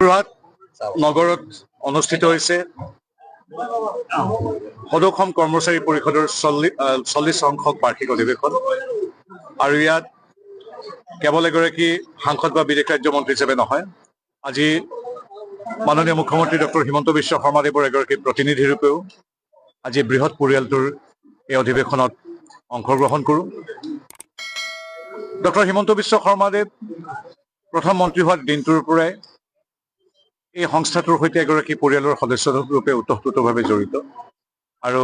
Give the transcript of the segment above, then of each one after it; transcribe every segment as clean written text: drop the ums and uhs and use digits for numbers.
যোৰহাট নগৰত অনুষ্ঠিত হৈছে সদৌ কৰ্মচাৰী পৰিষদৰ 40 সংখ্যক বাৰ্ষিক অধিৱেশন আৰু ইয়াত কেৱল এগৰাকী সাংসদ বা বিদেশ ৰাজ্য মন্ত্ৰী হিচাপে নহয়, আজি মাননীয় মুখ্যমন্ত্ৰী ডক্টৰ হিমন্ত বিশ্ব শৰ্মাদেৱৰ এগৰাকী প্ৰতিনিধি ৰূপেও আজি বৃহৎ পৰিয়ালটোৰ এই অধিৱেশনত অংশগ্ৰহণ কৰোঁ। ডক্টৰ হিমন্ত বিশ্ব শৰ্মাদেৱ প্ৰথম মন্ত্ৰী হোৱাৰ দিনটোৰ পৰাই এই সংস্থাটোৰ সৈতে এগৰাকী পৰিয়ালৰ সদস্য ৰূপে ওতঃপ্ৰোতভাৱে জড়িত আৰু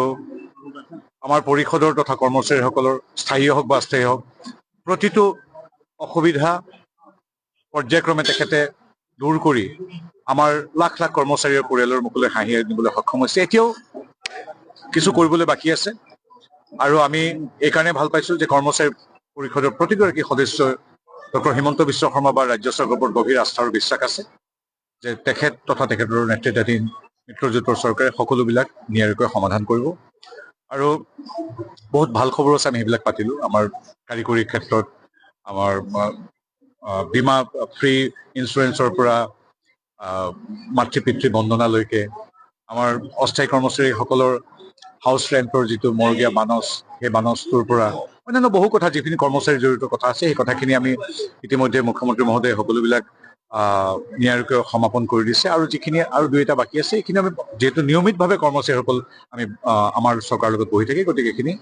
আমাৰ পৰিষদৰ তথা কৰ্মচাৰীসকলৰ স্থায়ী হওক বা অস্থায়ী হওক প্ৰতিটো অসুবিধা পৰ্যায়ক্ৰমে তেখেতে দূৰ কৰি আমাৰ লাখ লাখ কৰ্মচাৰীৰ পৰিয়ালৰ মুখলৈ হাঁহি আনিবলৈ সক্ষম হৈছে। এতিয়াও কিছু কৰিবলৈ বাকী আছে আৰু আমি এইকাৰণে ভাল পাইছোঁ যে কৰ্মচাৰী পৰিষদৰ প্ৰতিগৰাকী সদস্যই ডক্টৰ হিমন্ত বিশ্ব শৰ্মা বা ৰাজ্য চৰকাৰৰ ওপৰত গভীৰ আস্থা আৰু বিশ্বাস আছে যে তেখেত তথা তেখেতৰ নেতৃত্বাধীন মিত্ৰজোঁটৰ চৰকাৰে সকলোবিলাক নিয়াৰিকৈ সমাধান কৰিব। আৰু বহুত ভাল খবৰ আছে, আমি সেইবিলাক পাতিলোঁ। আমাৰ কাৰিকৰী ক্ষেত্ৰত আমাৰ বীমা ফ্ৰী ইঞ্চুৰেঞ্চৰ পৰা মাতৃ পিতৃ বন্দনালৈকে আমাৰ অস্থায়ী কৰ্মচাৰীসকলৰ হাউচ ৰেণ্টৰ যিটো মৰগীয়া বানচ, সেই বানচটোৰ পৰা অন্যান্য বহু কথা যিখিনি কৰ্মচাৰী জড়িত কথা আছে সেই কথাখিনি আমি ইতিমধ্যে মুখ্যমন্ত্ৰী মহোদয়ে সকলোবিলাক নিয়াৰিকৈ সমাপন কৰি দিছে আৰু যিখিনি আৰু দুই এটা বাকী আছে এইখিনি আমি যিহেতু নিয়মিতভাৱে কৰ্মচাৰীসকল আমি আমাৰ চৰকাৰৰ লগত বহি থাকি, গতিকে এইখিনি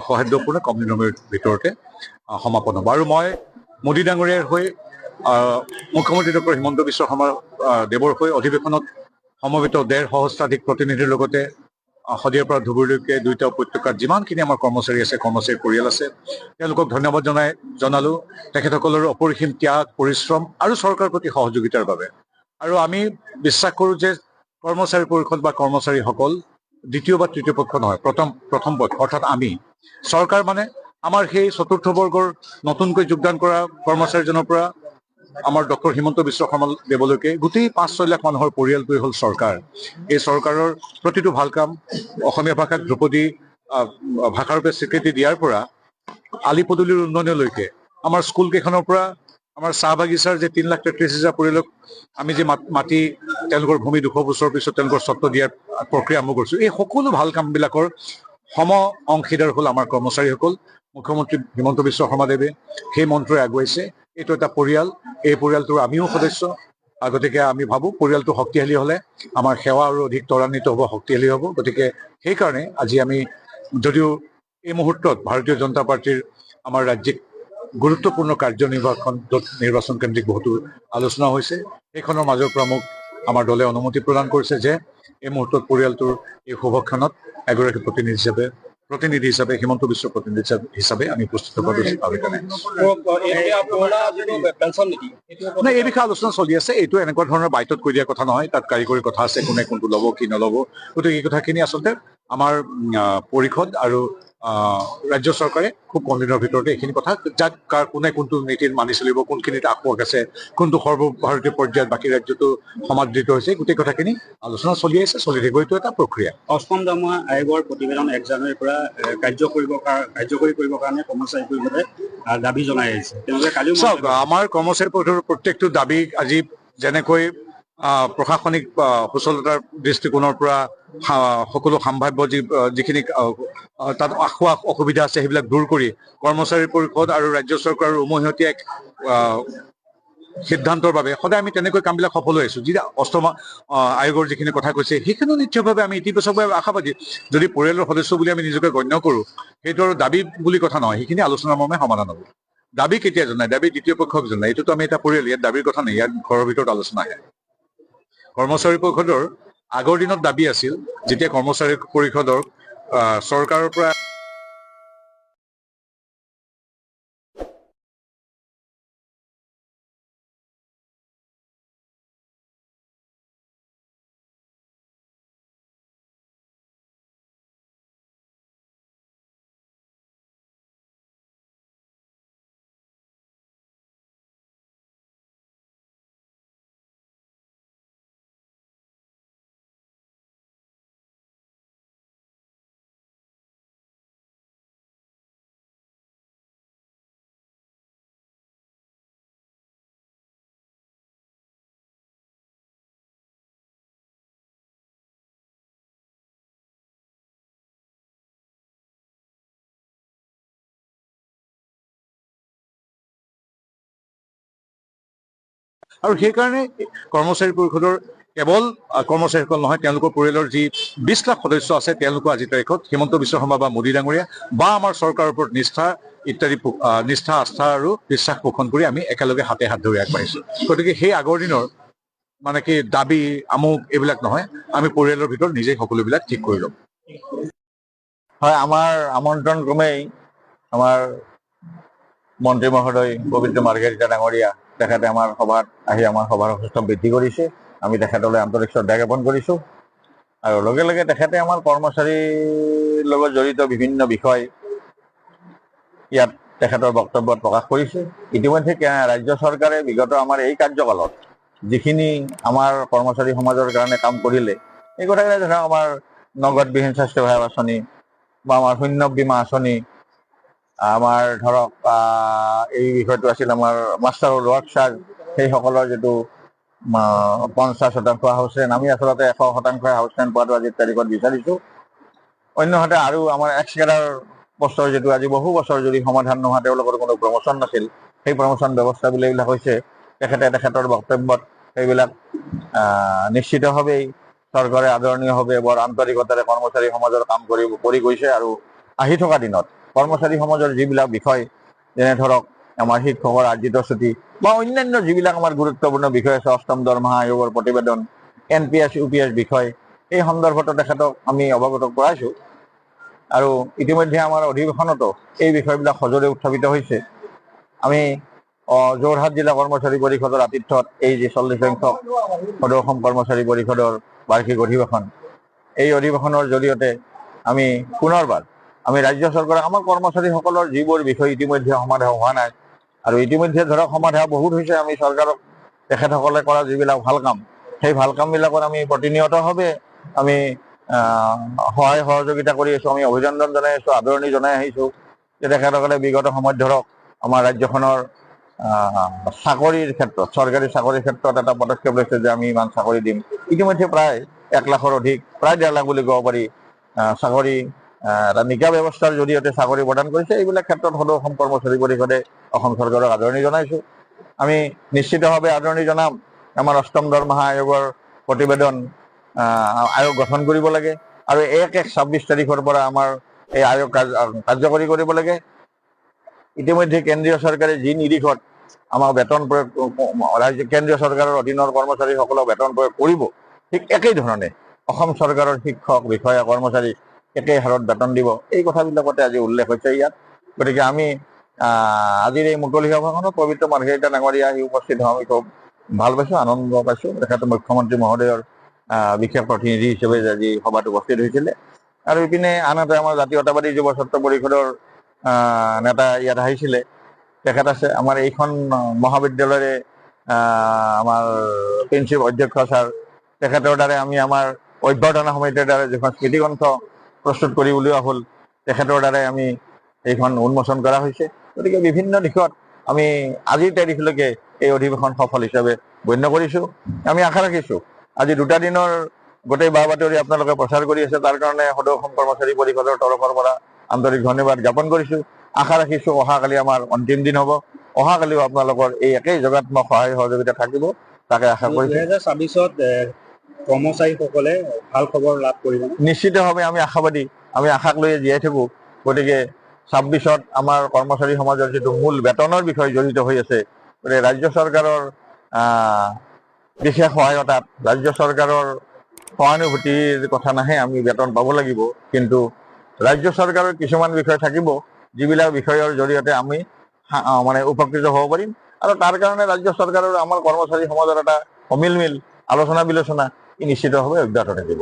সৌহাৰ্দ্যপূৰ্ণ কম দিনৰ ভিতৰতে সমাপন হ'ব। আৰু মই মোদী ডাঙৰীয়াৰ হৈ মুখ্যমন্ত্ৰী ডক্টৰ হিমন্ত বিশ্ব শৰ্মা দেৱৰ হৈ অধিৱেশনত সমবেত 1.5 সহস্ৰাধিক প্ৰতিনিধিৰ লগতে শদিয়াৰ পৰা ধুবুৰীলৈকে দুয়োটা উপত্যকাত যিমানখিনি আমাৰ কৰ্মচাৰী আছে, কৰ্মচাৰীৰ পৰিয়াল আছে, তেওঁলোকক ধন্যবাদ জনালোঁ তেখেতসকলৰ অপৰিসীম ত্যাগ পৰিশ্ৰম আৰু চৰকাৰৰ প্ৰতি সহযোগিতাৰ বাবে। আৰু আমি বিশ্বাস কৰোঁ যে কৰ্মচাৰী পৰিষদ বা কৰ্মচাৰীসকল দ্বিতীয় বা তৃতীয় পক্ষ নহয়, প্ৰথম পক্ষ, অৰ্থাৎ আমি। চৰকাৰ মানে আমাৰ সেই চতুৰ্থ বৰ্গৰ নতুনকৈ যোগদান কৰা কৰ্মচাৰীজনৰ পৰা আমাৰ ডক্টৰ হিমন্ত বিশ্ব শৰ্মা দেৱলৈকে গোটেই 5-6 লাখ মানুহৰ পৰিয়ালটোৱেই হ'ল চৰকাৰ। এই চৰকাৰৰ প্ৰতিটো ভাল কাম অসমীয়া ভাষাক ধ্ৰুপদী ভাষাৰূপে স্বীকৃতি দিয়াৰ পৰা আলি পদূলিৰ উন্নয়নলৈকে আমাৰ স্কুল কেইখনৰ পৰা আমাৰ চাহ বাগিচাৰ যে 3,33,000 পৰিয়ালক আমি যে মাটি তেওঁলোকৰ ভূমি 200 বছৰৰ পিছত তেওঁলোকৰ স্বত্ব দিয়াৰ প্ৰক্ৰিয়া আৰম্ভ কৰিছোঁ, এই সকলো ভাল কামবিলাকৰ সম অংশীদাৰ হ'ল আমাৰ কৰ্মচাৰীসকল। মুখ্যমন্ত্ৰী হিমন্ত বিশ্ব শৰ্মাদেৱে সেই মন্ত্ৰই আগুৱাইছে। এইটো এটা পৰিয়াল, এই পৰিয়ালটোৰ আমিও সদস্য, গতিকে আমি ভাবোঁ পৰিয়ালটো শক্তিশালী হ'লে আমাৰ সেৱা আৰু অধিক ত্বৰান্বিত হ'ব, শক্তিশালী হ'ব। গতিকে সেইকাৰণে আজি আমি যদিও এই মুহূৰ্তত ভাৰতীয় জনতা পাৰ্টীৰ আমাৰ ৰাজ্যিক গুৰুত্বপূৰ্ণ কাৰ্যনিৰ্বাহখন য'ত নিৰ্বাচন কেন্দ্ৰিক বহুতো আলোচনা হৈছে, সেইখনৰ মাজৰ পৰা মোক আমাৰ দলে অনুমতি প্ৰদান কৰিছে যে এই মুহূৰ্তত পৰিয়ালটোৰ এই শুভক্ষণত এগৰাকী প্ৰতিনিধি হিচাপে হিমন্ত বিশ্ব প্ৰতিনিধি হিচাপে আমি উপস্থিত হ'ব উচিত ভাবে কাৰণে। এই বিষয়ে আলোচনা চলি আছে। এইটো এনেকুৱা ধৰণৰ বাইটত কৈ দিয়া কথা নহয়, তাত কাৰিকৰী কথা আছে, কোনে কোনটো ল'ব কি নল'ব। গতিকে এই কথাখিনি আচলতে আমাৰ পৰিষদ আৰু ৰাজ্য চৰকাৰে খুব কম দিনৰ ভিতৰতে এইখিনি কথা যাক কোনে কোনটো নীতিত মানি চলিব, কোনখিনিত আকোৱাক আছে, কোনটো সৰ্বভাৰতীয় পৰ্যায়ত বাকী ৰাজ্যতো সমাদৃত হৈছে, গোটেই কথাখিনি আলোচনা চলি আছে, চলি থাকিব। এইটো এটা প্ৰক্ৰিয়া। অষ্টম দৰমহা আয়োগৰ প্ৰতিবেদন 1 জানুৱাৰীৰ পৰা কাৰ্যকৰী কৰিবৰ কাৰণে কৰ্মচাৰী পৰিষদে দাবী জনাই আহিছে। তেওঁলোকে কালিও চাওক, আমাৰ কৰ্মচাৰী পৰিষদৰ প্ৰত্যেকটো দাবী আজি যেনেকৈ প্ৰশাসনিক সুচলতাৰ দৃষ্টিকোণৰ পৰা সকলো সম্ভাৱ্য যিখিনি তাত অসুবিধা আছে সেইবিলাক দূৰ কৰি কৰ্মচাৰী পৰিষদ আৰু ৰাজ্য চৰকাৰৰ উমৈহতীয়া এক সিদ্ধান্তৰ বাবে সদায় আমি তেনেকৈ কামবিলাক সফল হৈ আছোঁ। যি অষ্টম আয়োগৰ যিখিনি কথা কৈছে সেইখিনিও নিশ্চয়ভাৱে আমি ইতিবাচকভাৱে আশাবাদী। যদি পৰিয়ালৰ সদস্য বুলি আমি নিজকে গণ্য কৰোঁ, সেইটো আৰু দাবী বুলি কথা নহয়, সেইখিনি আলোচনাৰ মৰ্মে সমাধান হ'ব। দাবী কেতিয়া জনায়? দাবী দ্বিতীয় পক্ষক জনায়। এইটোতো আমি এটা পৰিয়াল, ইয়াত দাবীৰ কথা নাই, ইয়াত ঘৰৰ ভিতৰত আলোচনা আহে। কৰ্মচাৰী পৰিষদৰ আগৰ দিনত দাবী আছিল, যেতিয়া কৰ্মচাৰী পৰিষদৰ চৰকাৰৰ পৰা আৰু সেইকাৰণে কৰ্মচাৰী পৰিষদৰ কেৱল কৰ্মচাৰীসকল নহয়, তেওঁলোকৰ পৰিয়ালৰ যি 20 লাখ সদস্য আছে, তেওঁলোকো আজিৰ তাৰিখত হিমন্ত বিশ্ব শৰ্মা বা মোদী ডাঙৰীয়া বা আমাৰ চৰকাৰৰ ওপৰত নিষ্ঠা ইত্যাদি নিষ্ঠা, আস্থা আৰু বিশ্বাস পোষণ কৰি আমি একেলগে হাতে হাত ধৰি আগবাঢ়িছো। গতিকে সেই আগৰ দিনৰ মানে কি দাবী আমুক এইবিলাক নহয়, আমি পৰিয়ালৰ ভিতৰত নিজেই সকলোবিলাক ঠিক কৰি ল'ম। হয়, আমাৰ আমন্ত্ৰণ ক্ৰমেই আমাৰ মন্ত্ৰী মহোদয় পবিত্ৰ মাৰ্ঘেৰিটা ডাঙৰীয়া তেখেতে আমাৰ সভাত আহি আমাৰ সভাৰ সুস্থ বৃদ্ধি কৰিছে। আমি তেখেতলৈ আন্তৰিক শ্ৰদ্ধা জ্ঞাপন কৰিছোঁ। আৰু লগে লগে তেখেতে আমাৰ কৰ্মচাৰীৰ লগত জড়িত বিভিন্ন বিষয় ইয়াত তেখেতৰ বক্তব্যত প্ৰকাশ কৰিছে। ইতিমধ্যে ৰাজ্য চৰকাৰে বিগত আমাৰ এই কাৰ্যকালত যিখিনি আমাৰ কৰ্মচাৰী সমাজৰ কাৰণে কাম কৰিলে, এই কথাখিনি ধৰক আমাৰ নগদবিহীন স্বাস্থ্য সেৱা আঁচনি বা আমাৰ শূন্য বীমা আঁচনি, আমাৰ ধৰক এই বিষয়টো আছিল আমাৰ মাষ্টাৰ ৱৰ্ক চাৰ্জ, সেইসকলৰ যিটো 50% হাউচ ৰেণ্ট, আমি আচলতে 100% হাউচ ৰেণ্ট পোৱাটো আজিৰ তাৰিখত বিচাৰিছোঁ। অন্যহাতে আৰু আমাৰ এক্স কেডাৰ পষ্টৰ যিটো আজি বহু বছৰ যদি সমাধান নোহোৱা তেওঁলোকৰ কোনো প্ৰমোচন নাছিল, সেই প্ৰমোচন ব্যৱস্থাবিলাক হৈছে তেখেতৰ বক্তব্যত সেইবিলাক নিশ্চিতভাৱেই চৰকাৰে আদৰণীয়ভাৱে বৰ আন্তৰিকতাৰে কৰ্মচাৰী সমাজৰ কাম কৰি গৈছে। আৰু আহি থকা দিনত কৰ্মচাৰী সমাজৰ যিবিলাক বিষয়, যেনে ধৰক আমাৰ শিক্ষকৰ আৰ্জিত ছুটি বা অন্যান্য যিবিলাক আমাৰ গুৰুত্বপূৰ্ণ বিষয় আছে, অষ্টম দৰমহা আয়োগৰ প্ৰতিবেদন, NPS UPS বিষয়, এই সন্দৰ্ভতো তেখেতক আমি অৱগত কৰাইছোঁ। আৰু ইতিমধ্যে আমাৰ অধিৱেশনতো এই বিষয়বিলাক সজোৰে উত্থাপিত হৈছে। আমি যোৰহাট জিলা কৰ্মচাৰী পৰিষদৰ আতিথ্যত এই যে 40 সংখ্যক সদৌ অসম কৰ্মচাৰী পৰিষদৰ বাৰ্ষিক অধিৱেশন, এই অধিৱেশনৰ জৰিয়তে আমি পুনৰবাৰ আমি ৰাজ্য চৰকাৰক আমাৰ কৰ্মচাৰীসকলৰ যিবোৰ বিষয় ইতিমধ্যে সমাধা হোৱা নাই, আৰু ইতিমধ্যে ধৰক সমাধা বহুত হৈছে, আমি চৰকাৰক তেখেতসকলে কৰা যিবিলাক ভাল কাম, সেই ভাল কামবিলাকৰ আমি প্ৰতিনিয়তভাৱে আমি সহায় সহযোগিতা কৰি আছোঁ, আমি অভিনন্দন জনাই আছোঁ, আদৰণি জনাই আহিছোঁ যে তেখেতসকলে বিগত সময়ত ধৰক আমাৰ ৰাজ্যখনৰ চাকৰিৰ ক্ষেত্ৰত, চৰকাৰী চাকৰিৰ ক্ষেত্ৰত এটা পদক্ষেপ লৈছে যে আমি ইমান চাকৰি দিম। ইতিমধ্যে প্ৰায় 1 লাখৰ অধিক, প্ৰায় 1.5 লাখ বুলি ক'ব পাৰি চাকৰি এটা নিকা ব্যৱস্থাৰ জৰিয়তে চাকৰি প্ৰদান কৰিছে। এইবিলাক ক্ষেত্ৰত সদৌ অসম কৰ্মচাৰী পৰিষদে অসম চৰকাৰক আদৰণি জনাইছোঁ। আমি নিশ্চিতভাৱে আদৰণি জনাম আমাৰ অষ্টম দৰমহা আয়োগৰ প্ৰতিবেদন আয়োগ গঠন কৰিব লাগে, আৰু 1/1/26 তাৰিখৰ পৰা আমাৰ এই আয়োগ কাৰ্যকৰী কৰিব লাগে। ইতিমধ্যে কেন্দ্ৰীয় চৰকাৰে যি নিৰিখত আমাক বেতন প্ৰয়োগ, কেন্দ্ৰীয় চৰকাৰৰ অধীনৰ কৰ্মচাৰীসকলক বেতন প্ৰয়োগ কৰিব, ঠিক একেই ধৰণে অসম চৰকাৰৰ শিক্ষক, বিষয়া, কৰ্মচাৰী একেই হাৰত বেতন দিব, এই কথাবিলাকতে আজি উল্লেখ হৈছে ইয়াত। গতিকে আমি আজিৰ এই মুকলি সভাখনত পবিত্ৰ মাৰ্ঘেৰিটা ডাঙৰীয়া আহি উপস্থিত হোৱা আমি খুব ভাল পাইছোঁ, আনন্দ পাইছোঁ। তেখেতে মুখ্যমন্ত্ৰী মহোদয়ৰ বিশেষ প্ৰতিনিধি হিচাপে আজি সভাত উপস্থিত হৈছিলে। আৰু ইপিনে আনহাতে আমাৰ জাতীয়তাবাদী যুৱ ছাত্ৰ পৰিষদৰ নেতা ইয়াত আহিছিলে, তেখেত আছে। আমাৰ এইখন মহাবিদ্যালয়ৰে আমাৰ প্ৰিন্সিপাল অধ্যক্ষ ছাৰ, তেখেতৰ দ্বাৰা আমি আমাৰ অভ্যৰ্থনা সমিতিৰ দ্বাৰা যিখন স্মৃতিগ্ৰন্থ প্ৰস্তুত কৰি উলিওৱা হ'ল, তেখেতৰ দ্বাৰাই আমি এইখন উন্মোচন কৰা হৈছে। গতিকে বিভিন্ন দিশত আমি আজিৰ তাৰিখলৈকে এই অধিৱেশন সফল হিচাপে গণ্য কৰিছোঁ। আমি আশা ৰাখিছোঁ আজি 2টা দিনৰ গোটেই বা বাতৰি আপোনালোকে প্ৰচাৰ কৰি আছে, তাৰ কাৰণে সদৌ অসম কৰ্মচাৰী পৰিষদৰ তৰফৰ পৰা আন্তৰিক ধন্যবাদ জ্ঞাপন কৰিছোঁ। আশা ৰাখিছোঁ অহাকালি আমাৰ অন্তিম দিন হ'ব, অহাকালিও আপোনালোকৰ এই একেই যোগাত্মক সহায় সহযোগিতা থাকিব, তাকে আশা কৰিছোঁ। 2026ত কৰ্মচাৰীসকলে ভাল খবৰ লাভ কৰিব। নিশ্চিতভাৱে আমি আশাবাদী, আমি আশাক লৈ জীয়াই থাকোঁ। গতিকে 26ত আমাৰ কৰ্মচাৰী সমাজৰ যিটো মূল বেতনৰ বিষয় জড়িত হৈ আছে, গতিকে ৰাজ্য চৰকাৰৰ বিশেষ সহায়তাত, ৰাজ্য চৰকাৰৰ সহানুভূতিৰ কথা নাহে, আমি বেতন পাব লাগিব। কিন্তু ৰাজ্য চৰকাৰৰ কিছুমান বিষয় থাকিব, যিবিলাক বিষয়ৰ জৰিয়তে আমি মানে উপকৃত হ'ব পাৰিম, আৰু তাৰ কাৰণে ৰাজ্য চৰকাৰৰ আমাৰ কৰ্মচাৰী সমাজৰ এটা অমিল মিল আলোচনা বিলোচনা নিশ্চিতভাৱে অব্যাহত থাকিব।